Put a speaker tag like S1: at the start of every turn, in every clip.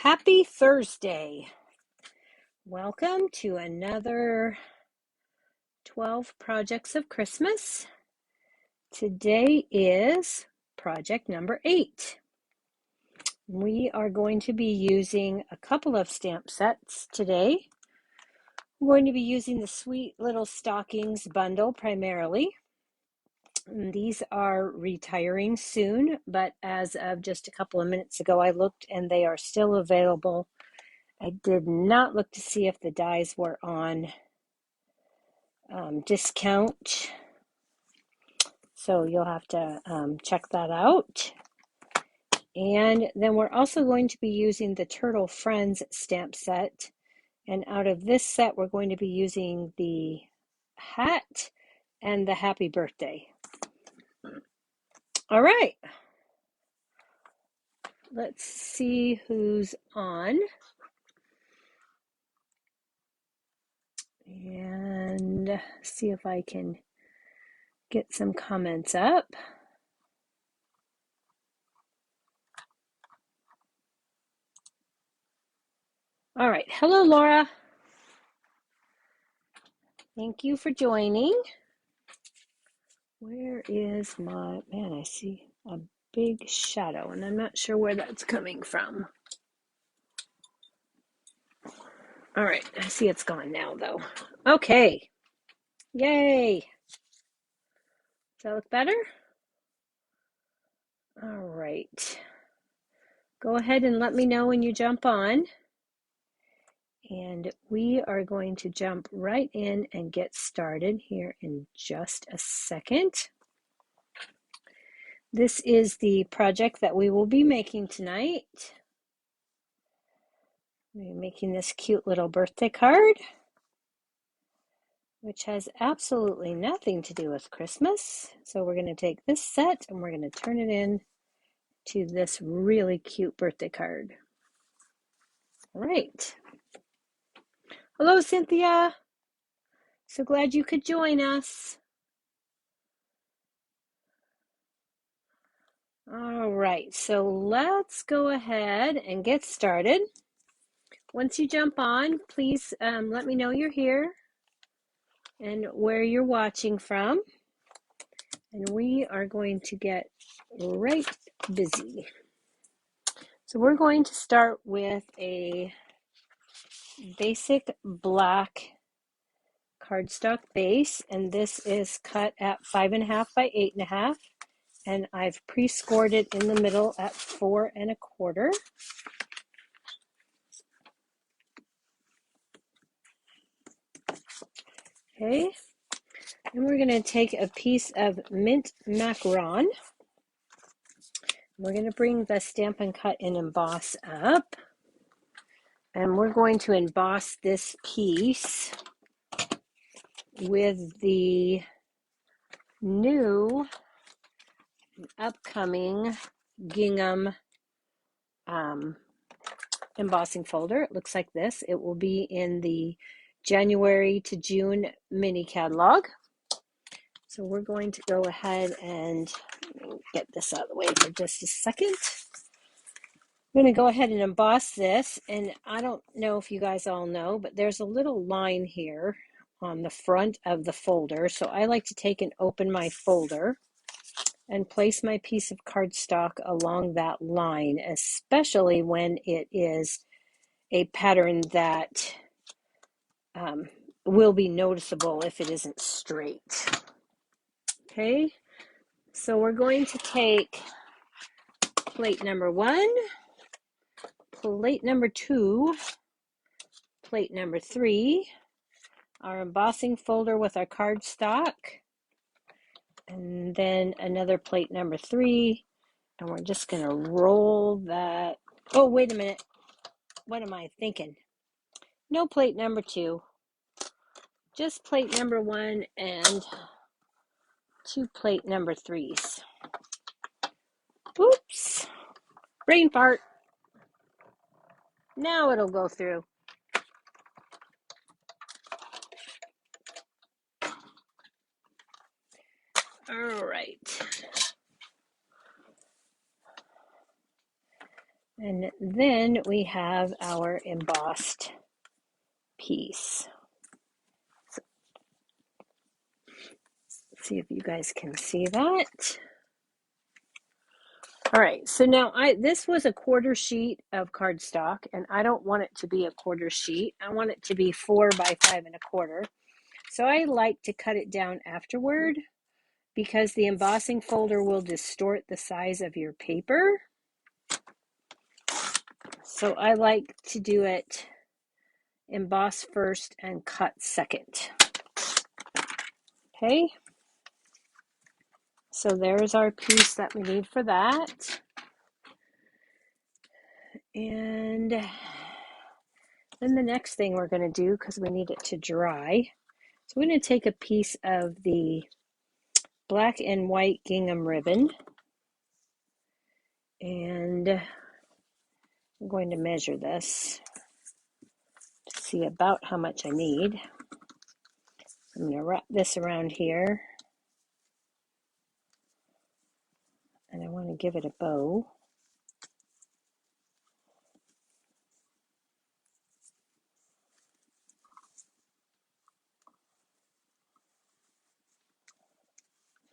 S1: Happy Thursday. Welcome to another 12 Projects of Christmas. Today is project number 8. We are going to be using a couple of stamp sets today. We're going to be using the Sweet Little Stockings bundle primarily. And these are retiring soon, but as of just a couple of minutes ago, I looked and they are still available. I did not look to see if the dies were on discount, so you'll have to check that out. And then we're also going to be using the Turtle Friends stamp set, and out of this set we're going to be using the hat and the happy birthday. All right, let's see who's on and see if I can get some comments up. All right, hello Laura. Thank you for joining. Where is my, man, I see a big shadow and I'm not sure where that's coming from. All right, I see it's gone now though. Okay, yay. Does that look better? All right. Go ahead and let me know when you jump on. And we are going to jump right in and get started here in just a second. This is the project that we will be making tonight. We're making this cute little birthday card, which has absolutely nothing to do with Christmas. So we're going to take this set and we're going to turn it in to this really cute birthday card. All right. Hello, Cynthia. So glad you could join us. All right, so let's go ahead and get started. Once you jump on, please let me know you're here and where you're watching from. And we are going to get right busy. So we're going to start with a basic black cardstock base, and this is cut at 5.5 by 8.5, and I've pre-scored it in the middle at 4.25. Okay, and we're going to take a piece of mint macaron. We're going to bring the Stampin' Cut and Emboss up, and we're going to emboss this piece with the new upcoming gingham embossing folder. It looks like this. It will be in the January to June mini catalog. So we're going to go ahead and get this out of the way for just a second. I'm going to go ahead and emboss this, and I don't know if you guys all know, but there's a little line here on the front of the folder. So I like to take and open my folder and place my piece of cardstock along that line, especially when it is a pattern that will be noticeable if it isn't straight. Okay, so we're going to take plate number 1, plate number 2, plate number 3, our embossing folder with our cardstock, and then another plate number 3, and we're just going to roll that. Oh, wait a minute. What am I thinking? No plate number 2, just plate number 1 and 2 plate number 3s. Oops, brain fart. Now it'll go through. All right. And then we have our embossed piece. So, let's see if you guys can see that. All right, so now this was a quarter sheet of cardstock, and I don't want it to be a quarter sheet. I want it to be 4 by 5 1/4. So I like to cut it down afterward because the embossing folder will distort the size of your paper. So I like to do it emboss first and cut second. Okay, so there's our piece that we need for that. And then the next thing we're going to do, because we need it to dry, so we're going to take a piece of the black and white gingham ribbon, and I'm going to measure this to see about how much I need. I'm going to wrap this around here, and I want to give it a bow.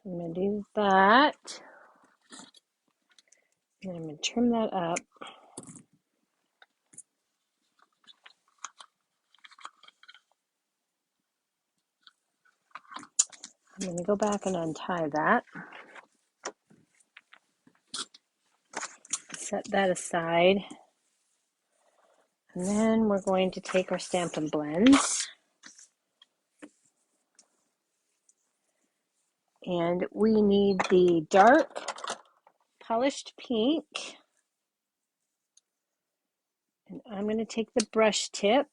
S1: I'm going to do that, and I'm going to trim that up. I'm going to go back and untie that. Set that aside. And then we're going to take our Stampin' Blends. And we need the dark polished pink. And I'm going to take the brush tip.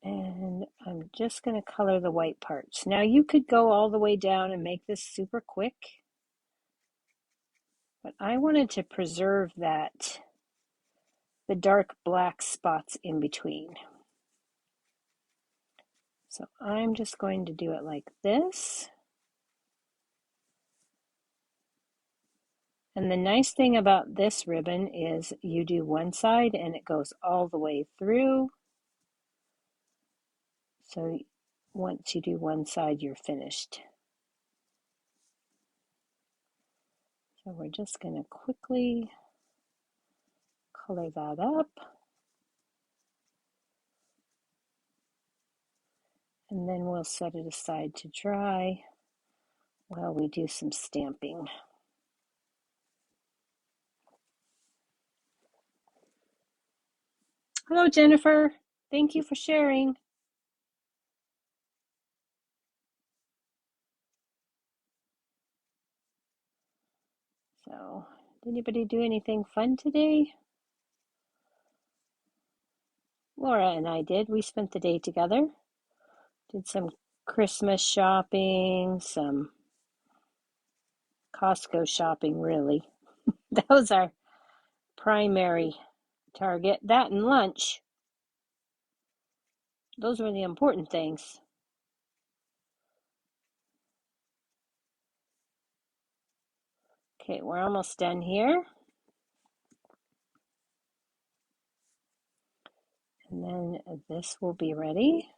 S1: And I'm just going to color the white parts. Now you could go all the way down and make this super quick. But I wanted to preserve that, the dark black spots in between. So I'm just going to do it like this. And the nice thing about this ribbon is you do one side and it goes all the way through. So once you do one side, you're finished. So we're just going to quickly color that up. And then we'll set it aside to dry while we do some stamping. Hello, Jennifer. Thank you for sharing. So, did anybody do anything fun today? Laura and I did. We spent the day together. Did some Christmas shopping, some Costco shopping, really. That was our primary target. That and lunch. Those were the important things. Okay, we're almost done here. And then this will be ready.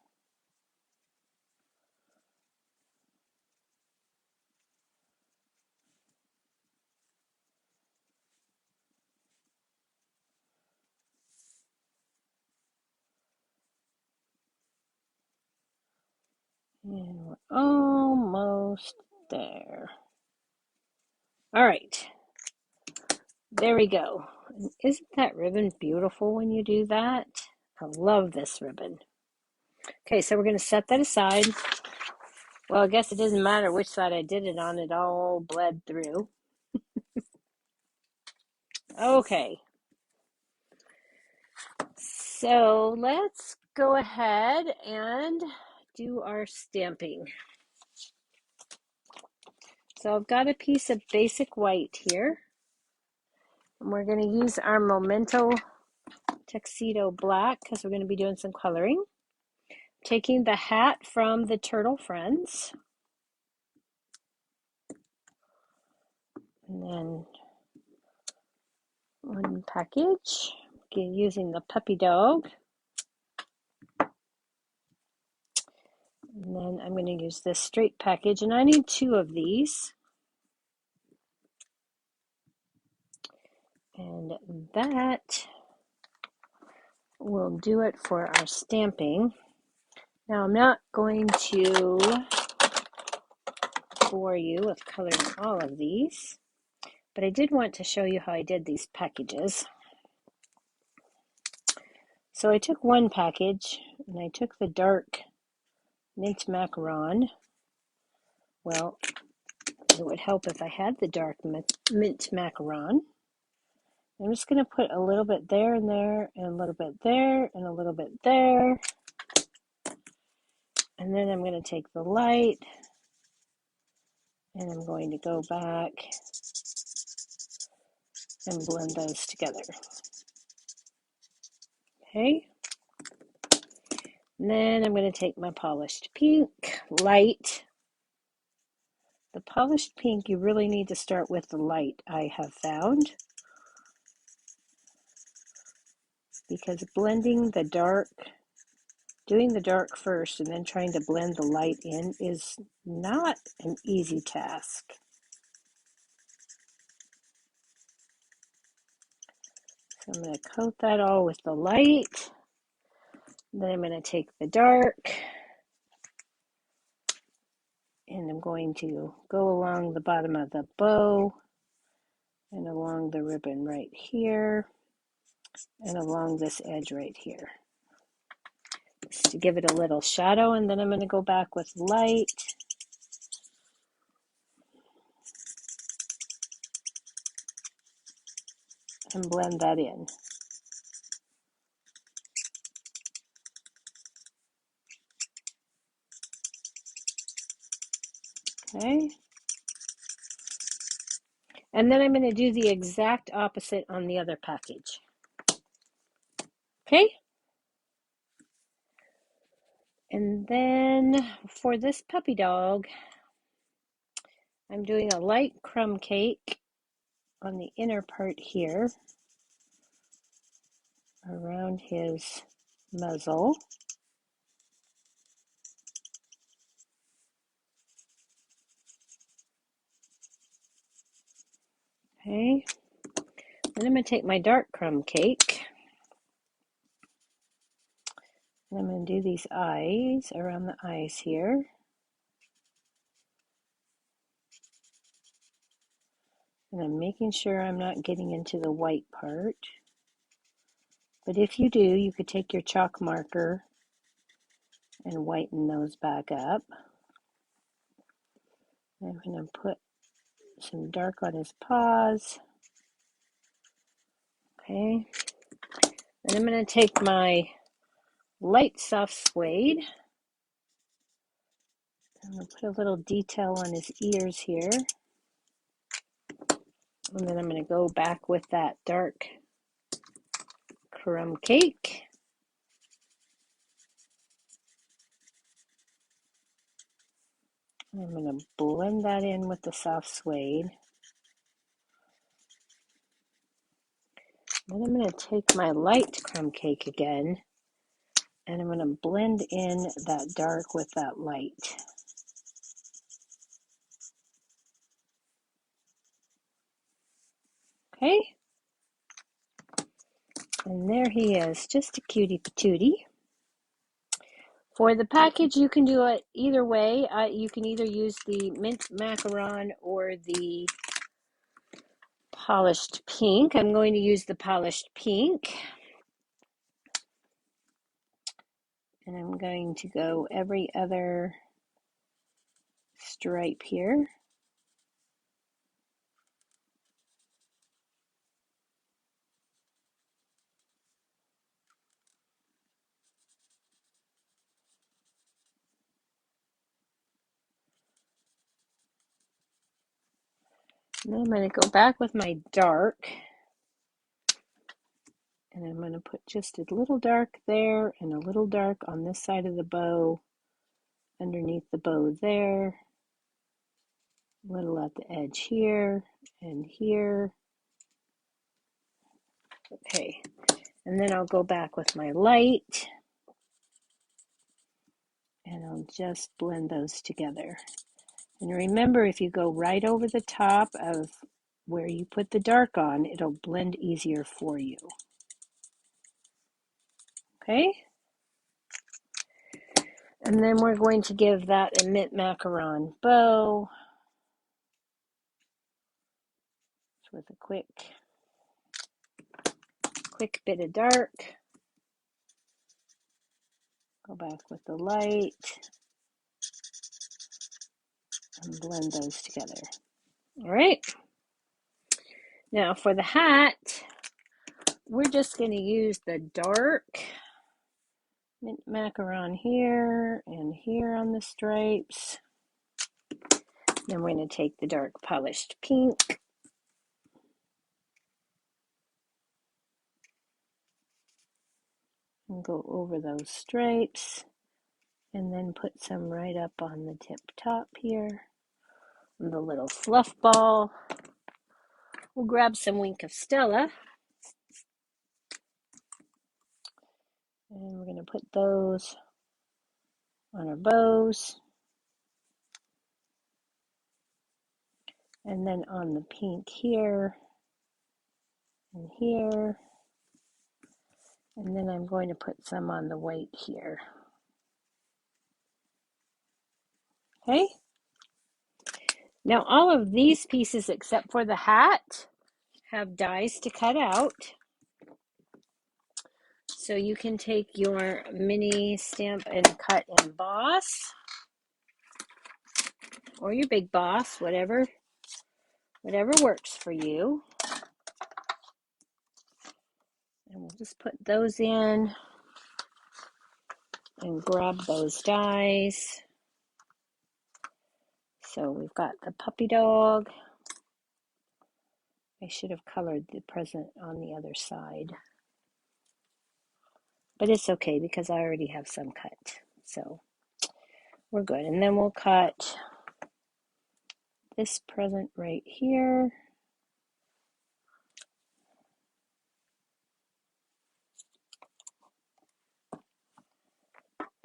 S1: And we're almost there. All right, there we go. Isn't that ribbon beautiful when you do that? I love this ribbon. Okay, so we're going to set that aside. Well, I guess it doesn't matter which side I did it on, it all bled through. Okay, so let's go ahead and do our stamping. So I've got a piece of basic white here, and we're going to use our Memento Tuxedo Black because we're going to be doing some coloring. Taking the hat from the Turtle Friends, and then one package, using the puppy dog. And then I'm going to use this straight package, and I need 2 of these. And that will do it for our stamping. Now I'm not going to bore you with coloring all of these, but I did want to show you how I did these packages. So I took one package and I took the dark mint macaron. Well, it would help if I had the dark mint macaron. I'm just going to put a little bit there and there, and a little bit there, and a little bit there. And then I'm going to take the light, and I'm going to go back and blend those together. Okay. And then I'm going to take my polished pink light. The polished pink, you really need to start with the light, I have found, because blending the dark, doing the dark first and then trying to blend the light in is not an easy task. So I'm going to coat that all with the light. Then I'm going to take the dark and I'm going to go along the bottom of the bow and along the ribbon right here and along this edge right here, just to give it a little shadow. And then I'm going to go back with light and blend that in. Okay. And then I'm going to do the exact opposite on the other package. Okay. And then for this puppy dog, I'm doing a light crumb cake on the inner part here around his muzzle. Okay. Then I'm going to take my dark crumb cake and I'm going to do these eyes around the eyes here. And I'm making sure I'm not getting into the white part. But if you do, you could take your chalk marker and whiten those back up. I'm going to put some dark on his paws. Okay. And I'm going to take my light soft suede. I'm going to put a little detail on his ears here. And then I'm going to go back with that dark crumb cake. I'm going to blend that in with the soft suede. Then I'm going to take my light crumb cake again, and I'm going to blend in that dark with that light. Okay, and there he is, just a cutie patootie. For the package, you can do it either way. You can either use the mint macaron or the polished pink. I'm going to use the polished pink. And I'm going to go every other stripe here. And then I'm going to go back with my dark. And I'm going to put just a little dark there and a little dark on this side of the bow, underneath the bow there, a little at the edge here and here. Okay, and then I'll go back with my light and I'll just blend those together. And remember, if you go right over the top of where you put the dark on, it'll blend easier for you. Okay? And then we're going to give that a mint macaron bow with a quick bit of dark. Go back with the light and blend those together. All right. Now for the hat, we're just going to use the dark mint macaron here and here on the stripes. Then we're going to take the dark polished pink and go over those stripes and then put some right up on the tip top here. And the little fluff ball. We'll grab some Wink of Stella and we're going to put those on our bows and then on the pink here and here, and then I'm going to put some on the white here. Okay, now all of these pieces except for the hat have dies to cut out, so you can take your mini Stamp and Cut Emboss or your Big Boss, whatever works for you. And we'll just put those in and grab those dies. So we've got the puppy dog. I should have colored the present on the other side, but it's okay because I already have some cut, so we're good. And then we'll cut this present right here.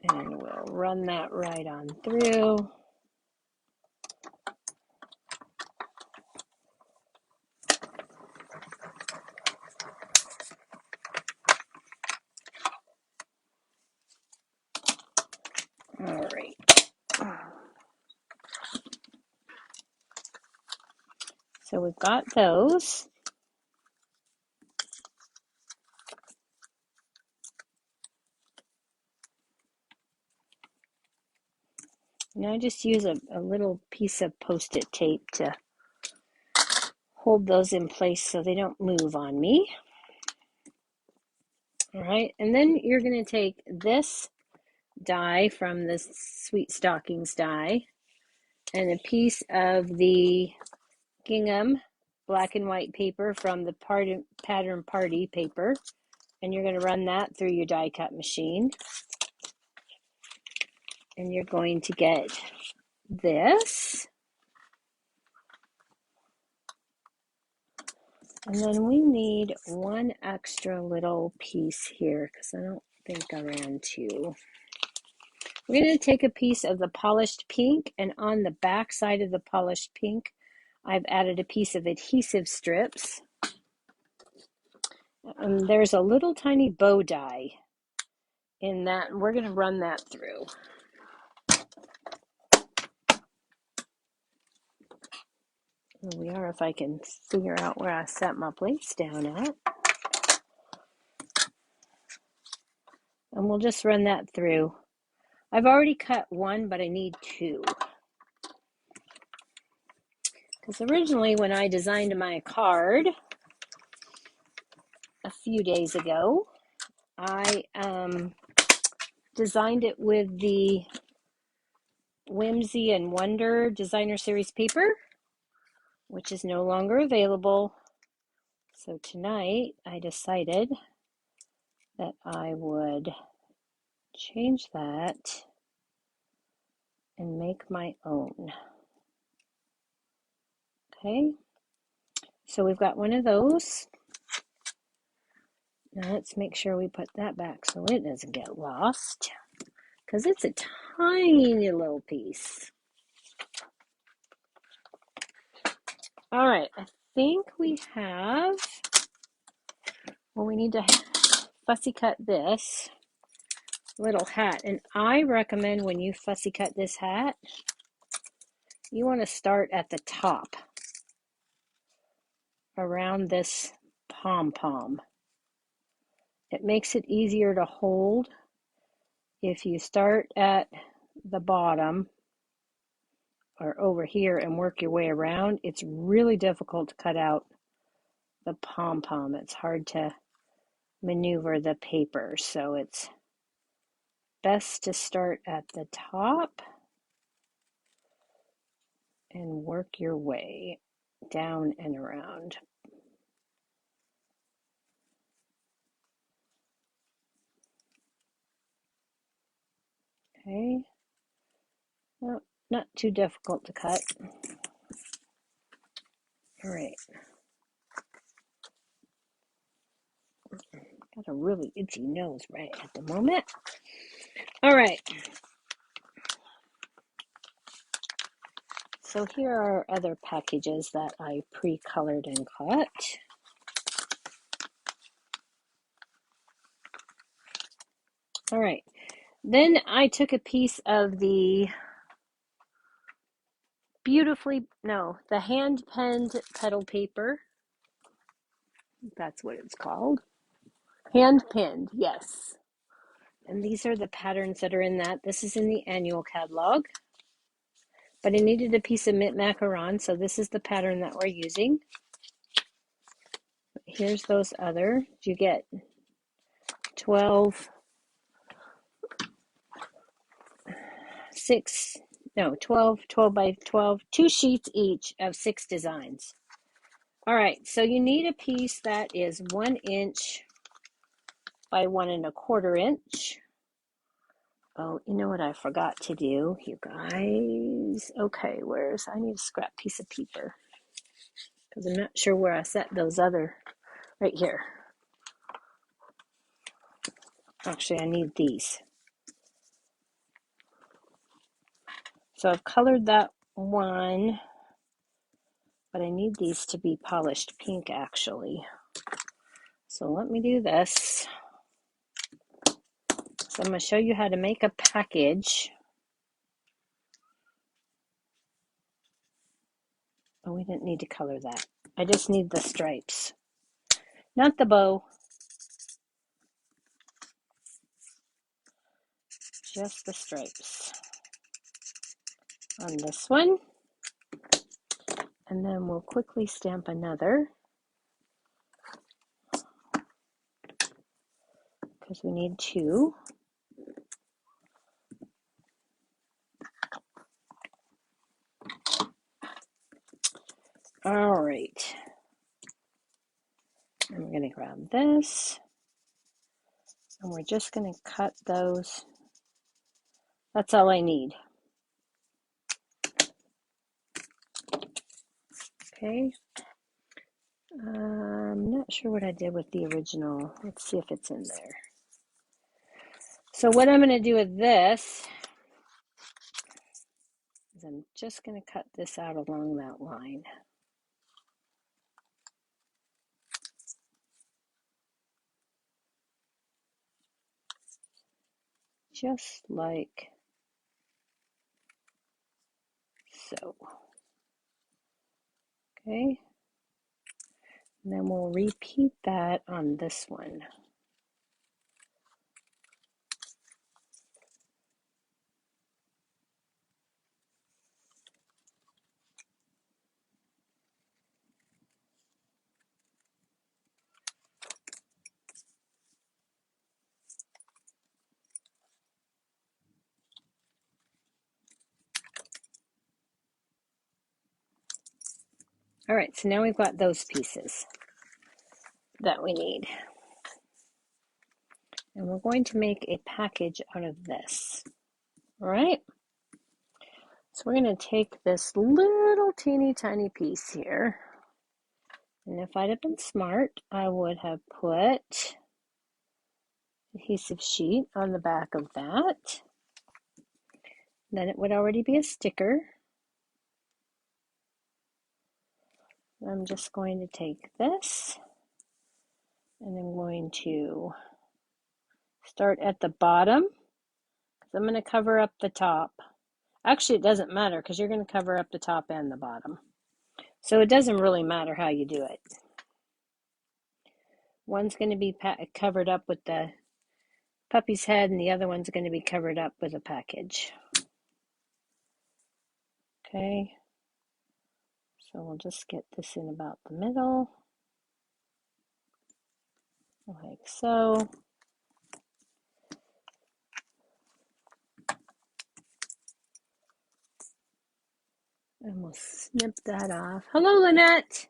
S1: And we'll run that right on through. All right. So we've got those. Now I just use a little piece of Post-it tape to hold those in place so they don't move on me. All right, and then you're going to take this die from the Sweet Stockings die and a piece of the gingham black and white paper from the pattern party paper, and you're going to run that through your die cut machine, and you're going to get this, and then we need one extra little piece here because I don't think I ran two. We're going to take a piece of the polished pink, and on the back side of the polished pink I've added a piece of adhesive strips. There's a little tiny bow die in that, and we're going to run that through. Here we are, if I can figure out where I set my plates down at. And we'll just run that through. I've already cut one, but I need two. Because originally when I designed my card a few days ago, I designed it with the Whimsy and Wonder Designer Series paper, which is no longer available. So tonight I decided that I would change that and make my own. Okay, so we've got one of those. Now let's make sure we put that back so it doesn't get lost, because it's a tiny little piece. All right, I think we have, well, we need to fussy cut this little hat. And I recommend when you fussy cut this hat, you want to start at the top around this pom-pom. It makes it easier to hold if you start at the bottom or over here and work your way around. It's really difficult to cut out the pom-pom. It's hard to maneuver the paper, so it's best to start at the top and work your way down and around. Okay, well, not too difficult to cut. All right, got a really itchy nose right at the moment. All right, so here are other packages that I pre-colored and cut. All right, then I took a piece of the the hand penned petal paper. That's what it's called. Hand pinned, yes. And these are the patterns that are in that. This is in the annual catalog. But I needed a piece of mint macaron, so this is the pattern that we're using. Here's those other. You get 12 by 12, 2 sheets each of 6 designs. All right, so you need a piece that is 1 inch by 1 1/4 inch. Oh, you know what I forgot to do, you guys? Okay, I need a scrap piece of paper because I'm not sure where I set those other, right here. Actually, I need these. So I've colored that one, but I need these to be polished pink actually. So let me do this. So I'm going to show you how to make a package. Oh, we didn't need to color that. I just need the stripes, not the bow. Just the stripes on this one. And then we'll quickly stamp another because we need 2. All right. And we're going to grab this and we're just going to cut those. That's all I need. Okay. I'm not sure what I did with the original. Let's see if it's in there. So what I'm going to do with this is I'm just going to cut this out along that line. Just like so. Okay. And then we'll repeat that on this one. All right, so now we've got those pieces that we need. And we're going to make a package out of this. All right. So we're going to take this little teeny tiny piece here. And if I'd have been smart, I would have put adhesive sheet on the back of that. Then it would already be a sticker. I'm just going to take this and I'm going to start at the bottom because I'm going to cover up the top. Actually, it doesn't matter because you're going to cover up the top and the bottom. So it doesn't really matter how you do it. One's going to be covered up with the puppy's head and the other one's going to be covered up with a package. Okay, so we'll just get this in about the middle, like so. And we'll snip that off. Hello, Lynette.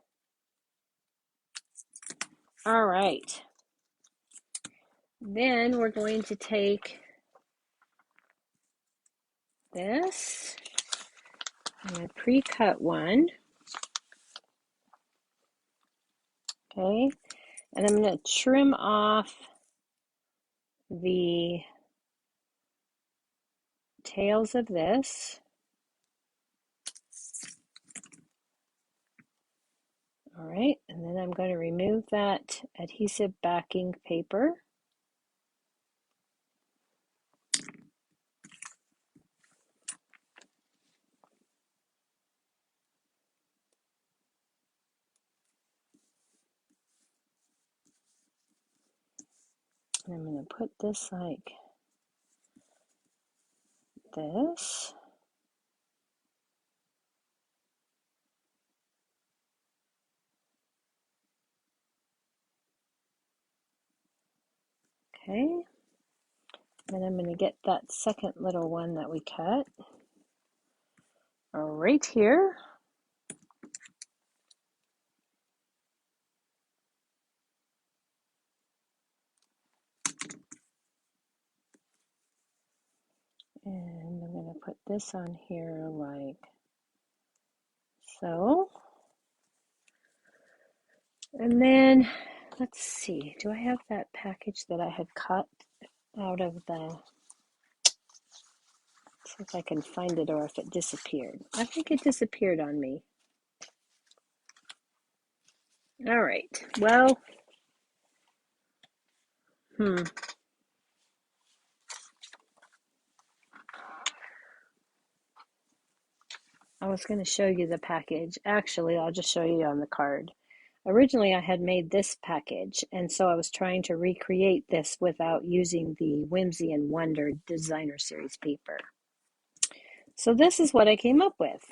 S1: All right. Then we're going to take this and a pre-cut one. Okay. And I'm going to trim off the tails of this. All right. And then I'm going to remove that adhesive backing paper. And I'm going to put this like this. Okay. Then I'm going to get that second little one that we cut right here. And I'm going to put this on here like so. And then, let's see, do I have that package that I had cut out of the, see if I can find it or if it disappeared. I think it disappeared on me. All right, well, I was going to show you the package. Actually, I'll just show you on the card. Originally, I had made this package, and so I was trying to recreate this without using the Whimsy and Wonder Designer Series paper. So this is what I came up with.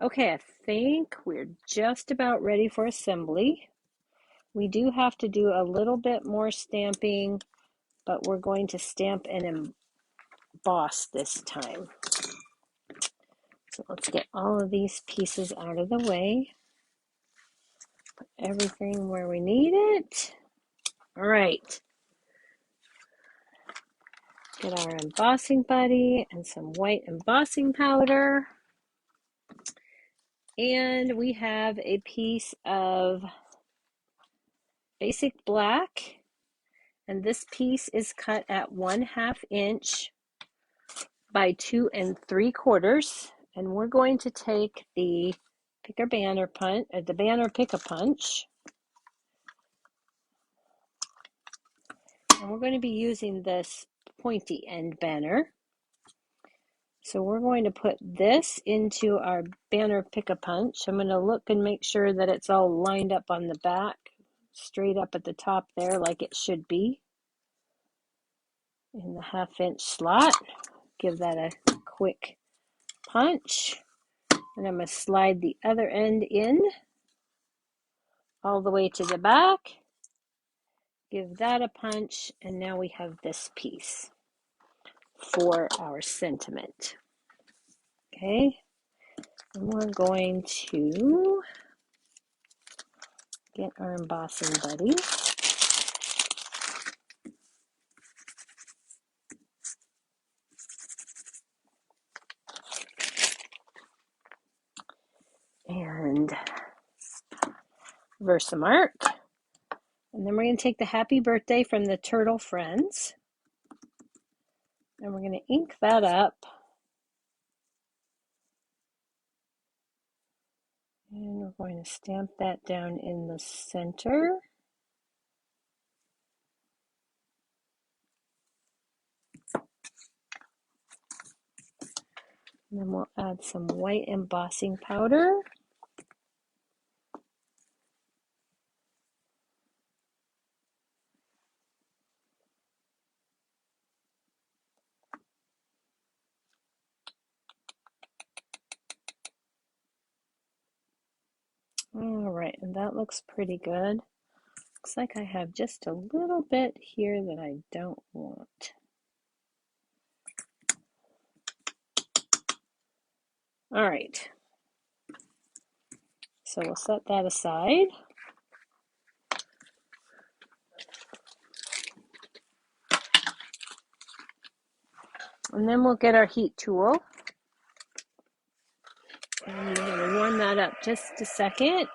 S1: Okay, I think we're just about ready for assembly. We do have to do a little bit more stamping, but we're going to stamp and emboss this time. So let's get all of these pieces out of the way. Put everything where we need it. All right. Get our embossing buddy and some white embossing powder. And we have a piece of basic black. And this piece is cut at 1/2 inch by 2 3/4. And we're going to take the banner pick a punch. And we're going to be using this pointy end banner. So we're going to put this into our banner pick a punch. I'm going to look and make sure that it's all lined up on the back, straight up at the top there like it should be. In the 1/2 inch slot. Give that a quick punch. And I'm going to slide the other end in all the way to the back. Give that a punch, and now we have this piece for our sentiment. Okay, and we're going to get our embossing buddy. And Versamark. And then we're going to take the happy birthday from the Turtle Friends. And we're going to ink that up. And we're going to stamp that down in the center. And then we'll add some white embossing powder. All right, and that looks pretty good. Looks like I have just a little bit here that I don't want. All right, so we'll set that aside. And then we'll get our heat tool. And we're going to warm that up just a second.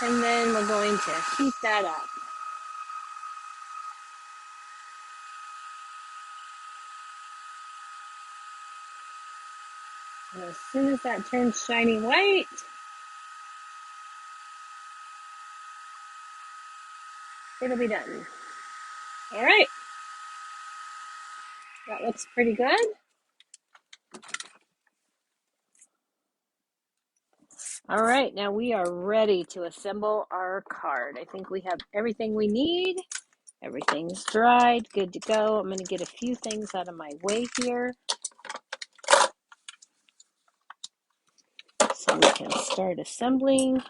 S1: And then we're going to heat that up. And as soon as that turns shiny white, it'll be done. All right, that looks pretty good. All right, now we are ready to assemble our card. I think we have everything we need. Everything's dried, good to go. I'm going to get a few things out of my way here so we can start assembling.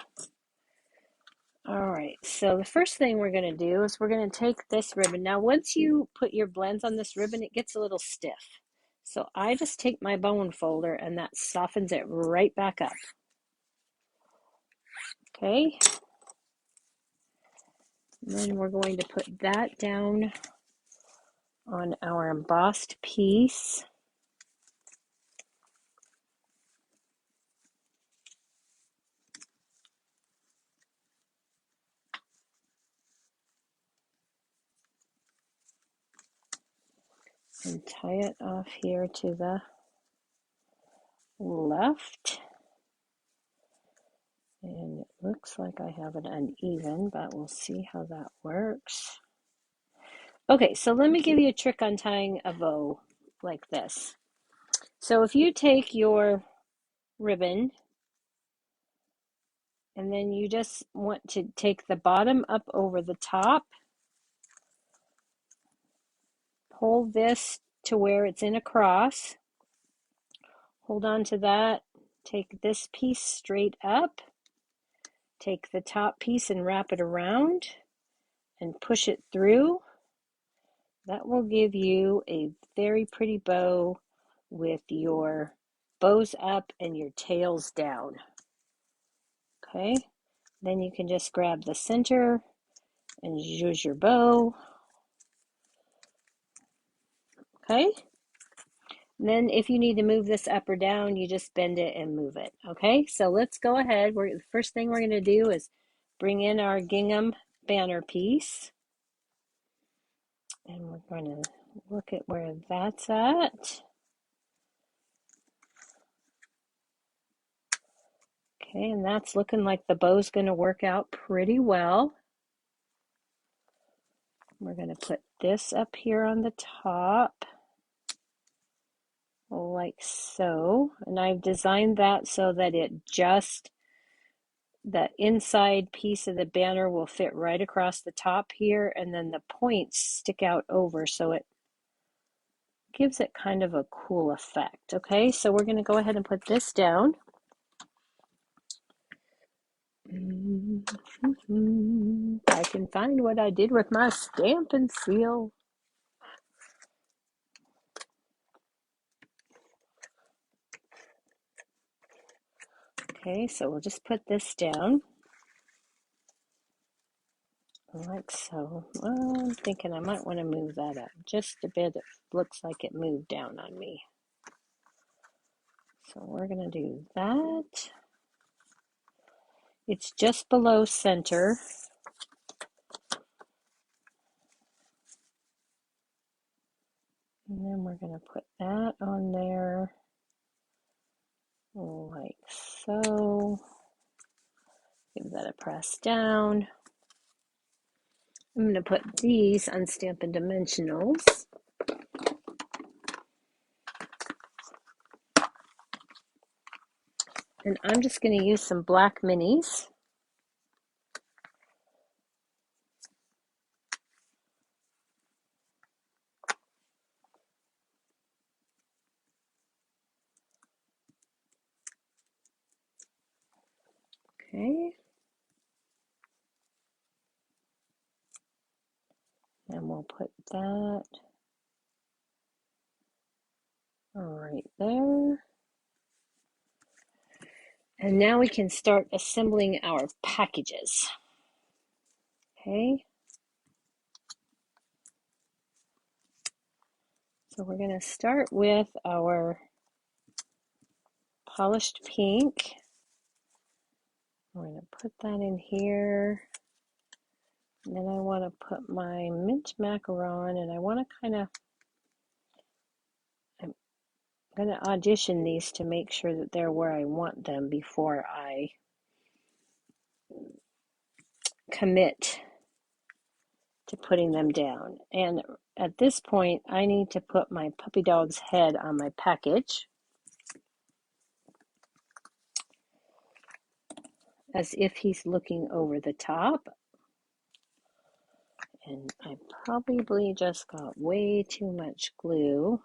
S1: All right, so the first thing we're going to do is we're going to take this ribbon. Now, once you put your blends on this ribbon, it gets a little stiff. So I just take my bone folder and that softens it right back up. Okay. And then we're going to put that down on our embossed piece. And tie it off here to the left. And it looks like I have it uneven, but we'll see how that works. Okay, so let me give you a trick on tying a bow like this. So if you take your ribbon and then you just want to take the bottom up over the top, pull this to where it's in a cross, hold on to that, take this piece straight up, take the top piece and wrap it around and push it through. That will give you a very pretty bow with your bows up and your tails down. Okay, then you can just grab the center and use your bow. Okay, and then if you need to move this up or down, you just bend it and move it. Okay, so let's go ahead. The first thing we're going to do is bring in our gingham banner piece. And we're going to look at where that's at. Okay, and that's looking like the bow's going to work out pretty well. We're going to put this up here on the top, like so. And I've designed that so that the inside piece of the banner will fit right across the top here, and then the points stick out over, so it gives it kind of a cool effect. Okay, so we're going to go ahead and put this down. I can find what I did with my stamp and seal. Okay, so we'll just put this down like like so. Well, I'm thinking I might want to move that up just a bit. It looks like it moved down on me. So we're going to do that. It's just below center. And then we're going to put that on there like so. Give that a press down. I'm going to put these on Stampin' Dimensionals. And I'm just going to use some black minis. Okay. And we'll put that right there. And now we can start assembling our packages. Okay. So we're going to start with our polished pink. I'm going to put that in here. And then I want to put my mint macaron, and I want to I'm going to audition these to make sure that they're where I want them before I commit to putting them down. And at this point, I need to put my puppy dog's head on my package as if he's looking over the top. And I probably just got way too much glue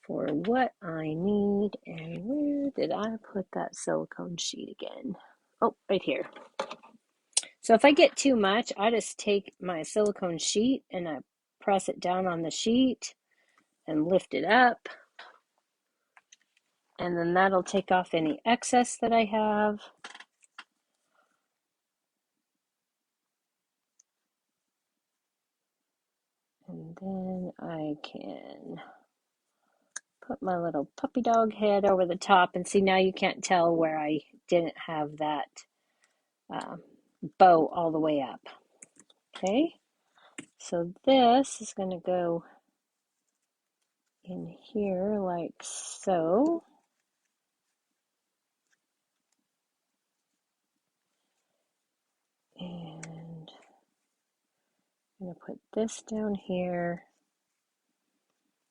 S1: for what I need. And where did I put that silicone sheet again? Oh, right here. So if I get too much, I just take my silicone sheet and I press it down on the sheet and lift it up. And then that'll take off any excess that I have. And then I can put my little puppy dog head over the top. And see, now you can't tell where I didn't have that bow all the way up. Okay, so this is going to go in here like so. And I'm going to put this down here.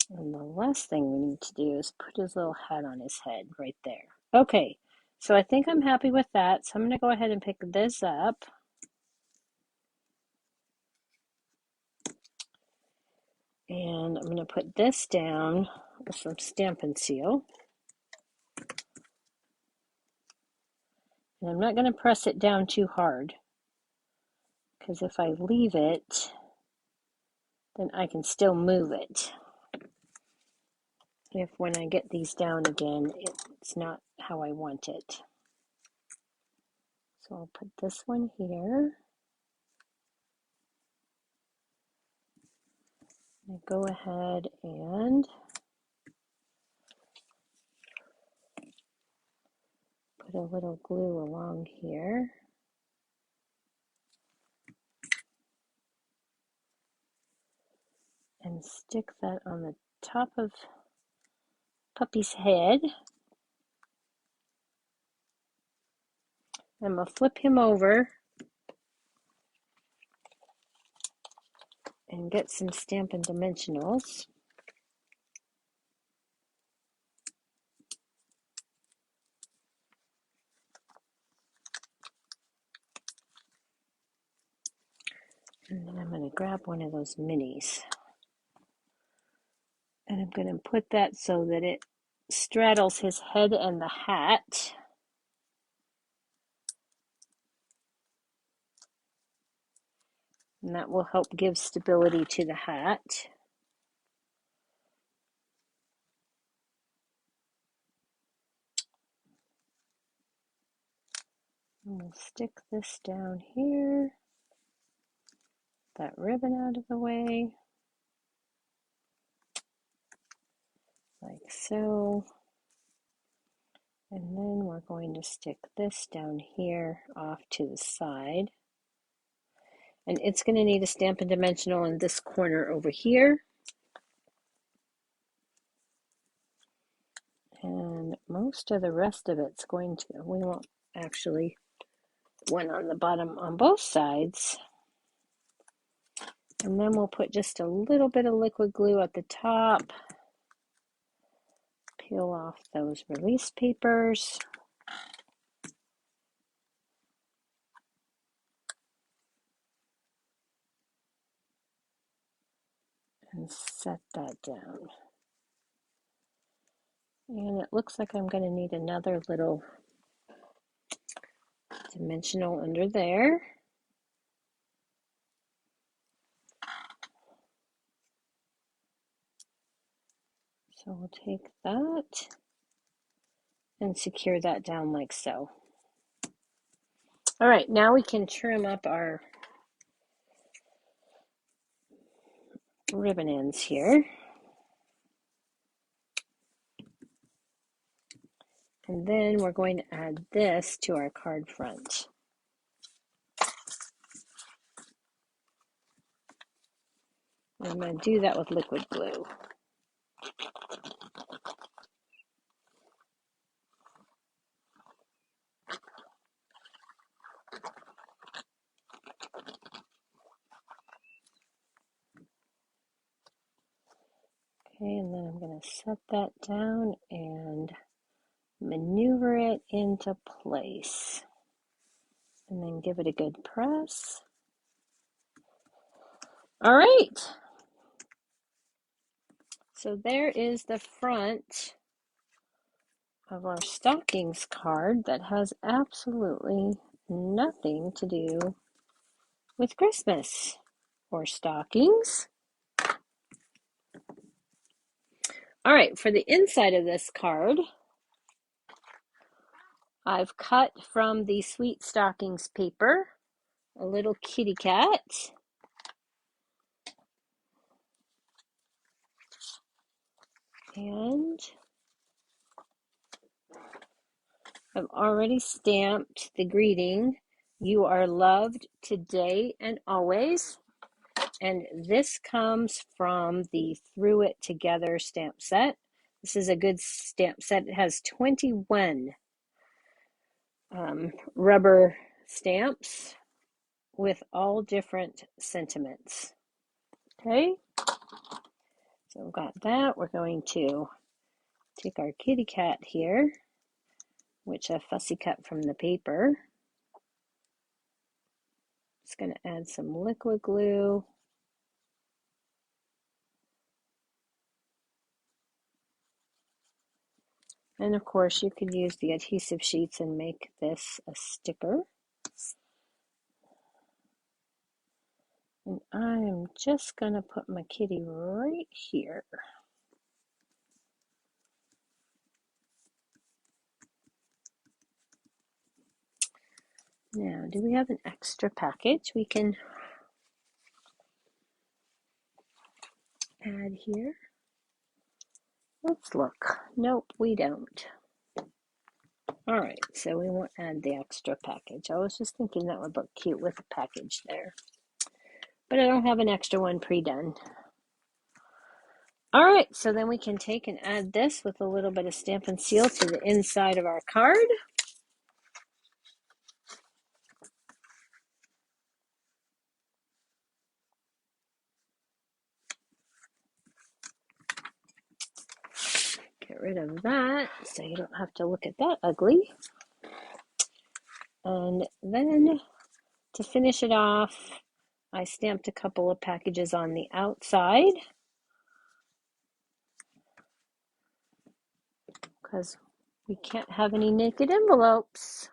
S1: And the last thing we need to do is put his little hat on his head right there. Okay, so I think I'm happy with that. So I'm going to go ahead and pick this up. And I'm going to put this down with some Stampin' Seal. And I'm not going to press it down too hard, because if I leave it, then I can still move it. If when I get these down again, it's not how I want it. So I'll put this one here. I go ahead and put a little glue along here. And stick that on the top of Puppy's head. I'm going to flip him over and get some Stampin' Dimensionals. And then I'm going to grab one of those minis. And I'm going to put that so that it straddles his head and the hat. And that will help give stability to the hat. I'm going to stick this down here. that ribbon out of the way, like so. And then we're going to stick this down here off to the side. And it's going to need a Stampin' Dimensional in this corner over here. And most of the rest of it's going to, we want actually one on the bottom on both sides. And then we'll put just a little bit of liquid glue at the top. Peel off those release papers. And set that down. And it looks like I'm going to need another little dimensional under there. So we'll take that and secure that down like so. All right, now we can trim up our ribbon ends here. And then we're going to add this to our card front. I'm going to do that with liquid glue. Okay, and then I'm going to set that down and maneuver it into place. And then give it a good press. All right. So there is the front of our stockings card that has absolutely nothing to do with Christmas or stockings. All right, for the inside of this card, I've cut from the Sweet Stockings paper a little kitty cat. And I've already stamped the greeting, "You are loved today and always." And this comes from the Through It Together stamp set. This is a good stamp set. It has 21 rubber stamps with all different sentiments. Okay, so we've got that. We're going to take our kitty cat here, which I fussy cut from the paper. Just going to add some liquid glue. And of course, you could use the adhesive sheets and make this a sticker. And I'm just going to put my kitty right here. Now, do we have an extra package we can add here? Let's look. Nope, we don't. All right, so we won't add the extra package. I was just thinking that would look cute with a package there. But I don't have an extra one pre-done. All right, so then we can take and add this with a little bit of Stampin' Seal to the inside of our card. Get rid of that so you don't have to look at that ugly. And then to finish it off, I stamped a couple of packages on the outside because we can't have any naked envelopes.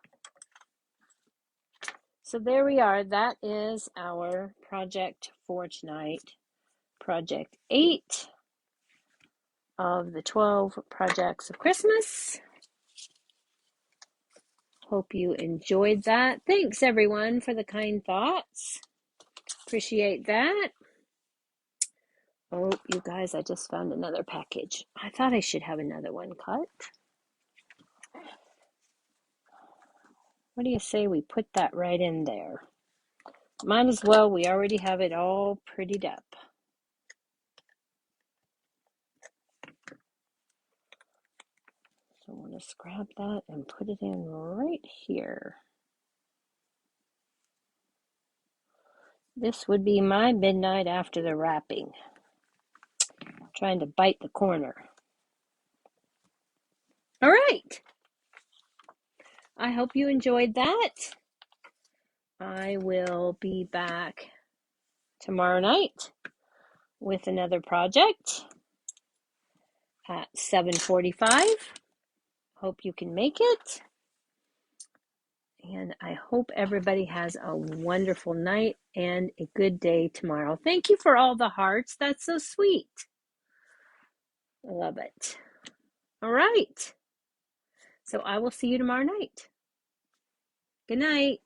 S1: So there we are. That is our project for tonight. Project 8 of the 12 projects of Christmas. Hope you enjoyed that. Thanks everyone for the kind thoughts. Appreciate that. Oh, you guys, I just found another package. I thought I should have another one cut. What do you say we put that right in there? Might as well, we already have it all prettied up. So I'm going to grab that and put it in right here. This would be my midnight after the wrapping. Trying to bite the corner. All right. I hope you enjoyed that. I will be back tomorrow night with another project at 7:45. Hope you can make it. And I hope everybody has a wonderful night and a good day tomorrow. Thank you for all the hearts. That's so sweet. I love it. All right. So I will see you tomorrow night. Good night.